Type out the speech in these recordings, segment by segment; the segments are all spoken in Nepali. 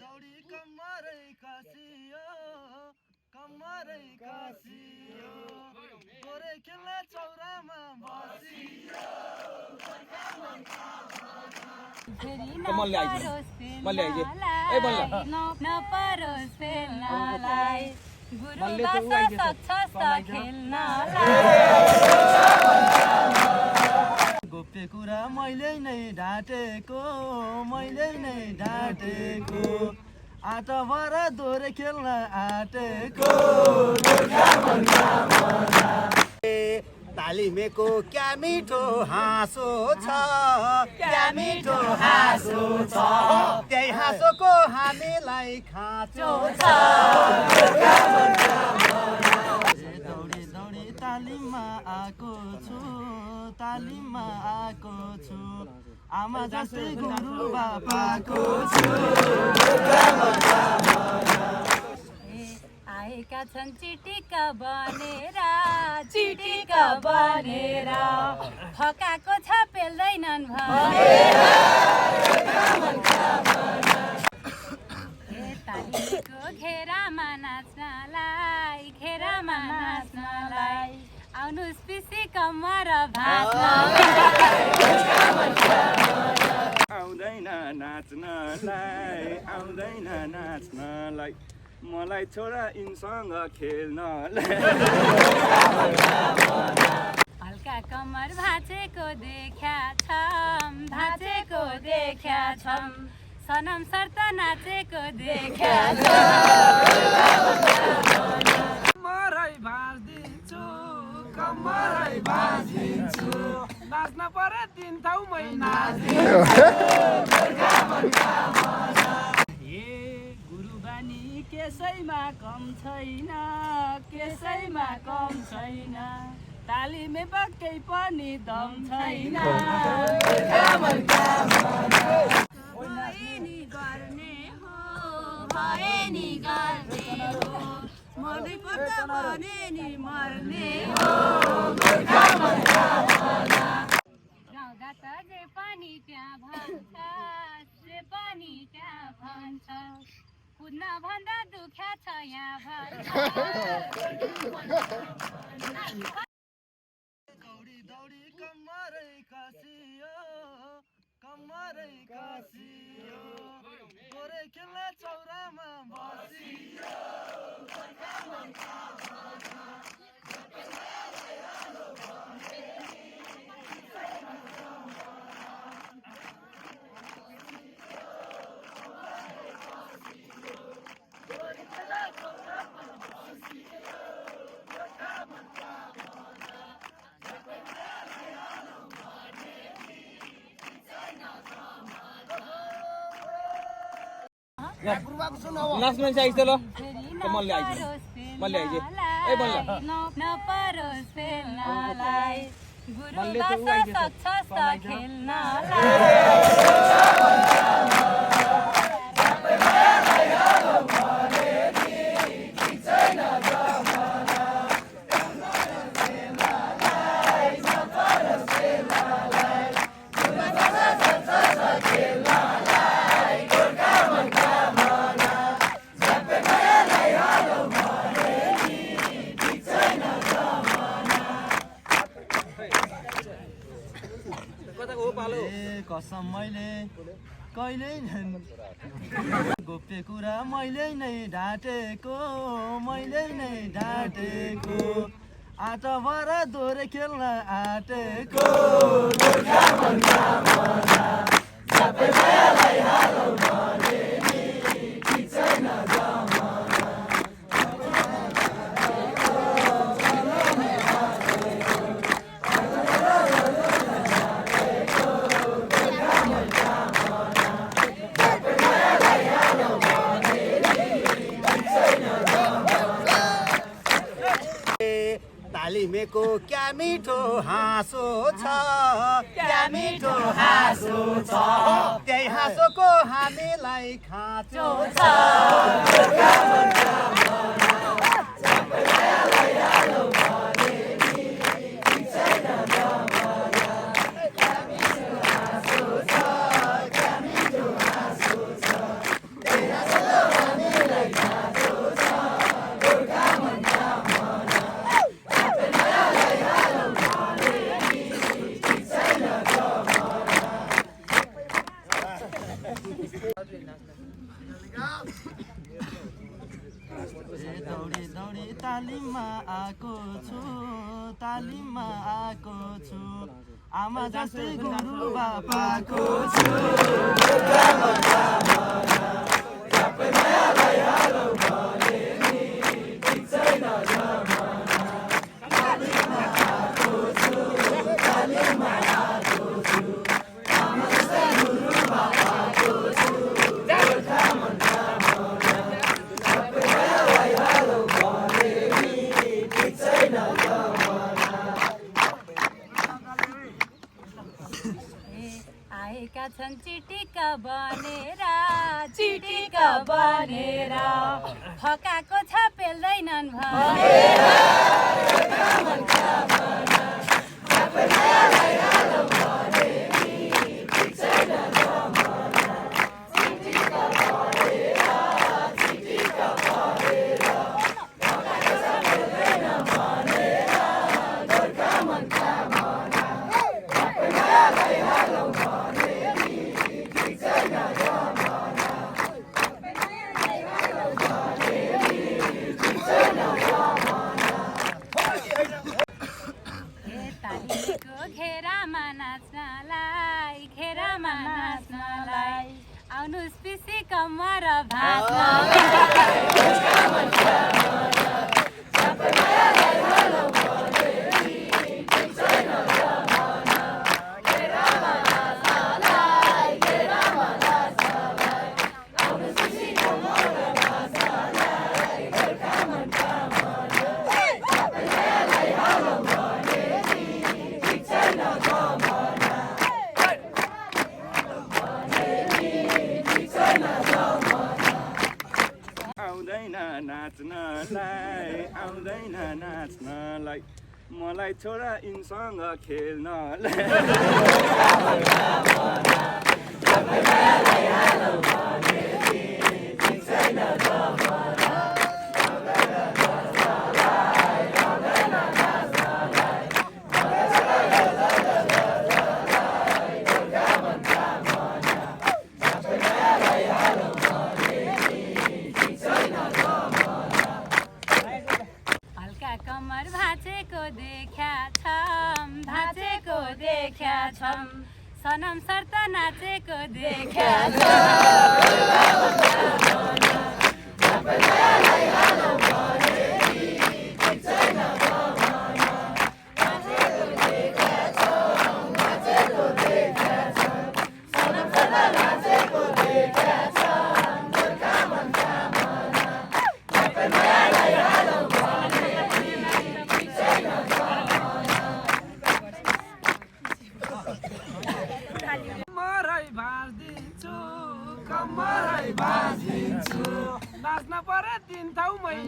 दौडी कम्मरै कसियो कम्मरै कसियो गोरे खेल्ने चौरामा बसियो नपरोस् फेल्नलाई गुरु बस सक्छस् त खेल्नलाई गोप्य कुरा मैले नै ढाँटेको आटा भएर दोहोरे खेल्न आँटेको तालिमेको क्या मिठो हाँसो छ क्या मिठो हाँसो छ त्यही हाँसोको हामीलाई खाँचो छ दौडी दौडी तालिममा आएको छु आमा जस्तै गुरु बाबाको छु आएका छन् चिटिका बनेर फकाको छ पेल्दैनन् भनेर तालीको घेरामा नाच्नलाई आउनुस् पिसी कम्मर भाँच्न आउँदैन नाच्नलाई मलाई छोरा यिनसँग खेल्नलाई हल्का कम्मर भाँचेको देख्या छम सनम सर्त नाचेको देख्या कम्मरै भाँचिदिन्छु नाच्न परे 3 ठाउँमै गुरुबानी केसैमा कम छैन तालिमे पक्कै पनि दम छैन भए नि गर्ने हो मर्नै पर्छ भने नि मर्ने हो गाउँदा त जे पनि त्यहाँ भन्छ कुद्न भन्दा दुख्या छ यहाँ दौडी दौडी कम्मरै कसियो गोरे खेल्ने चौरामा बसियो नपरोस् फेल्नलाई गुरु बस सक्छस् त खेल्नलाई कसम मैले कहिल्यै गोप्य कुरा मैले नै ढाँटेको आटा भएर दोहोरे खेल्न आँटेको तालिमेको क्या मिठो हाँसो छ त्यही हाँसोको हामीलाई खाँचो छ दौडी दौडी तालिममा आएको छु आमा जस्तै गुरु बाबाको छु आएका छन् चिटिका बनेर फकाको छ पेल्दैनन् भनेर घेरामा नाच्नलाई आउनुस् पिसी कम्मर भाँच्न आउँदैन नाच्नलाई मलाई छोरा यिनसँग खेल्नलाई कमर भाँचेको देख्या छम सनम सर्त नाचेको देख्या कम्मरै भाँचिदिन्छु नाच्न परे 3 ठाउँमै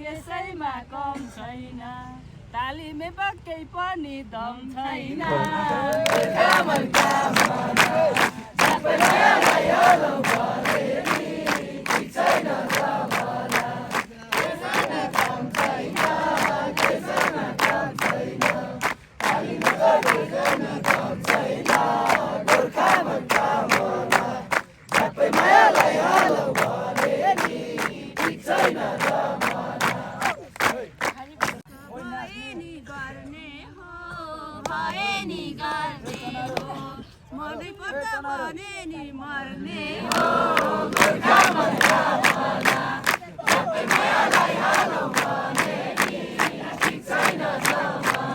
कसैमा कम छैन तालीमै पक्कै पनि दम छैन मर्नै पर्छ भने नि मर्ने हो गोर्खा मनका भना सबै मायालाई हालौ भने नि ठिक छैन जमाना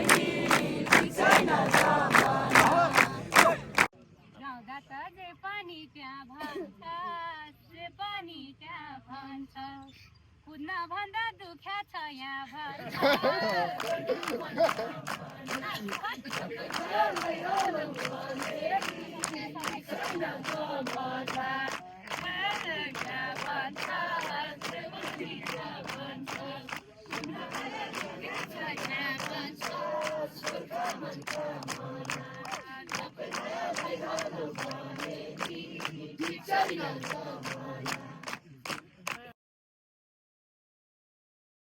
Hey! Hãy subscribe cho kênh Ghiền Mì Gõ để không bỏ lỡ những video hấp dẫn